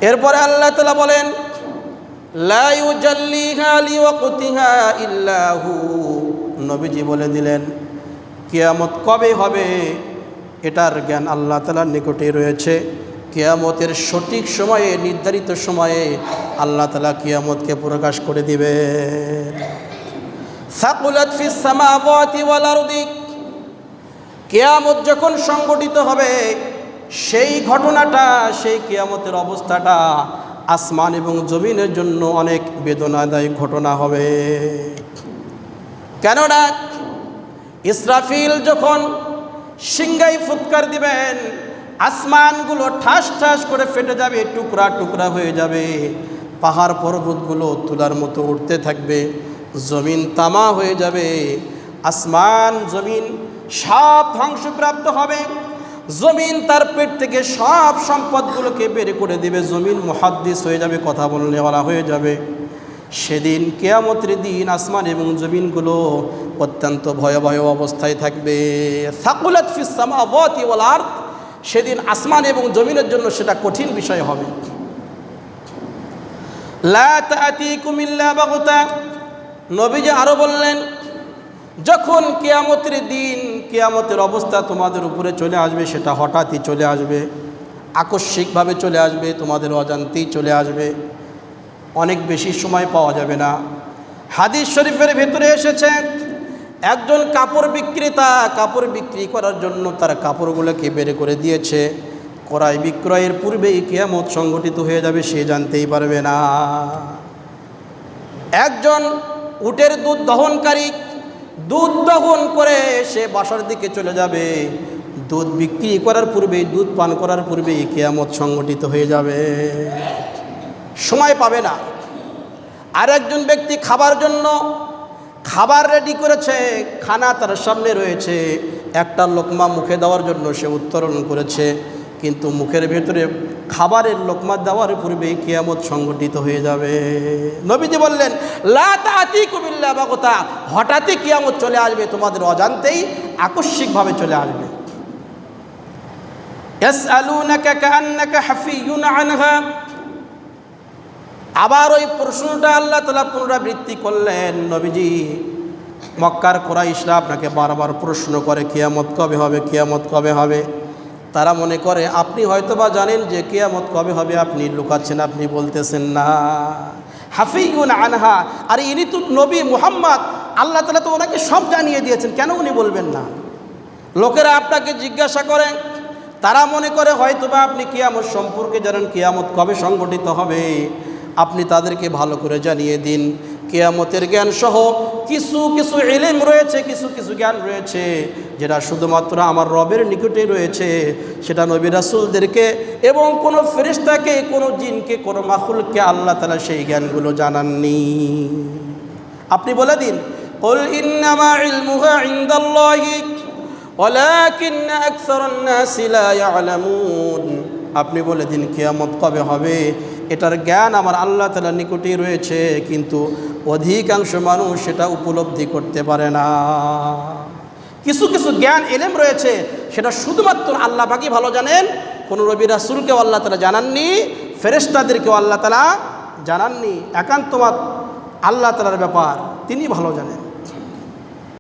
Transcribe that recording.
এরপরে আল্লাহ তাআলা বলেন লা ইউজাল্লিহা লিওয়াক্তিহা ইল্লা হু, নবীজি বলে দিলেন কিয়ামত কবে হবে এটার জ্ঞান আল্লাহ তাআলার নিকটেই রয়েছে। কিয়ামতের সঠিক সময়ে, নির্ধারিত সময়ে আল্লাহ তাআলা কিয়ামতকে প্রকাশ করে দিবেন। সাকুলাত ফিস সামাওয়াতি ওয়াল আরদি, কিয়ামত যখন সংঘটিত হবে সেই ঘটনাটা, সেই কিয়ামতের অবস্থাটা আসমান এবং জমিনের জন্য অনেক বেদনাদায়ক ঘটনা হবে। কেননা ইসরাফিল যখন সিংহাই ফুৎকার দিবেন, আসমানগুলো ঠাস ঠাস করে ফেটে যাবে, টুকরা টুকরা হয়ে যাবে, পাহাড় পর্বতগুলো তুলার মতো উঠতে থাকবে, জমিন তামা হয়ে যাবে, আসমান জমিন সব ধ্বংসপ্রাপ্ত হবে, জমিন তার পেট থেকে সব সম্পদগুলোকে বের করে দেবে, জমিন মুহাদ্দিস হয়ে যাবে, কথা বলনেওয়ালা হয়ে যাবে। সেদিন কিয়ামতের দিন আসমান এবং জমিনগুলো অত্যন্ত ভয়াবহ অবস্থায় থাকবে। সাকুলাত ফিস সামাওয়াতি ওয়াল আরদ, সেদিন আসমান এবং জমিনের জন্য সেটা কঠিন বিষয় হবে। লা তা'তিকুম ইল্লা বাগতা, নবীজি আরো বললেন যখন কিয়ামতের দিন, কিয়ামতের অবস্থা তোমাদের উপরে চলে আসবে, সেটা হঠাৎই চলে আসবে, আকস্মিকভাবে চলে আসবে, তোমাদের অজান্তেই চলে আসবে, অনেক বেশি সময় পাওয়া যাবে না। হাদিস শরীফের ভেতরে এসেছে একজন কাপড় বিক্রেতা কাপড় বিক্রি করার জন্য তার কাপড়গুলোকে বের করে দিয়েছে, ক্রয় বিক্রয়ের পূর্বেই কিয়ামত সংঘটিত হয়ে যাবে, সে জানতেই পারবে না। একজন উটের দুধ দহনকারী দুধ দহন করে সে বাসার দিকে চলে যাবে, দুধ বিক্রি করার পূর্বেই, দুধ পান করার পূর্বেই কিয়ামত সংঘটিত হয়ে যাবে, সময় পাবে না। আর একজন ব্যক্তি খাবার জন্য খাবার রেডি করেছে, খানা তার সামনে রয়েছে, একটা লোকমা মুখে দেওয়ার জন্য সে উত্তোলন করেছে, কিন্তু মুখের ভেতরে খাবারের লোকমা দেওয়ার পূর্বেই কিয়ামত সংঘটিত হয়ে যাবে। নবীজি বললেন লা তা'তিকুম ইল্লা বাগতা, হঠাৎই কিয়ামত চলে আসবে, তোমাদের অজান্তেই আকস্মিকভাবে চলে আসবে। ইয়াসআলুনাকা কাআন্নাকা হাফিয়ুন আনহা, আবার ওই প্রশ্নটা আল্লাহ তাআলা পুনরাবৃত্তি করলেন। নবীজি, মক্কার কুরাইশরা আপনাকে বারবার প্রশ্ন করে কিয়ামত কবে হবে, কিয়ামত কবে হবে। তারা মনে করে আপনি হয়তোবা জানেন যে কিয়ামত কবে হবে, আপনি লুকাচ্ছেন, আপনি বলতেছেন না। হাফিয়ুন আনহা, আর ইনি তো নবী মুহাম্মদ, আল্লাহ তাআলা তো ওনাকে সব জানিয়ে দিয়েছেন, কেন উনি বলবেন না? লোকেরা আপনাকে জিজ্ঞাসা করে, তারা মনে করে হয়তোবা আপনি কিয়ামত সম্পর্কে জানেন, কিয়ামত কবে সংঘটিত হবে, আপনি তাদেরকে ভালো করে জানিয়ে দিন। কিয়ামতের জ্ঞান সহ কিছু কিছু ইলম রয়েছে, কিছু কিছু জ্ঞান রয়েছে যেটা শুধুমাত্র আমার রবের নিকটেই রয়েছে, সেটা নবী রাসূলদেরকে এবং কোনো ফেরেশতাকে, কোনো জিনকে, কোনো মাখলুককে আল্লাহ তাআলা সেই জ্ঞানগুলো জানাননি। আপনি বলে দিন কুল ইন্নামা ইলমুহা ইনদাল্লাহি ওয়ালাকিন্না আকসারান নাসি লা ইয়ালামুন, আপনি বলে দিন কিয়ামত কবে হবে এটার জ্ঞান আমার আল্লাহ তাআলার নিকটেই রয়েছে, কিন্তু অধিকাংশ মানুষ সেটা উপলব্ধি করতে পারে না। কিছু কিছু জ্ঞান ইলম রয়েছে সেটা শুধুমাত্র আল্লাহ পাকই ভালো জানেন, কোনো নবী রাসূলকেও আল্লাহ তাআলা জানাননি, ফেরেশতাদেরকেও আল্লাহ তাআলা জানাননি। একান্তমাত্র আল্লাহ তাআলার ব্যাপার, তিনি ভালো জানেন।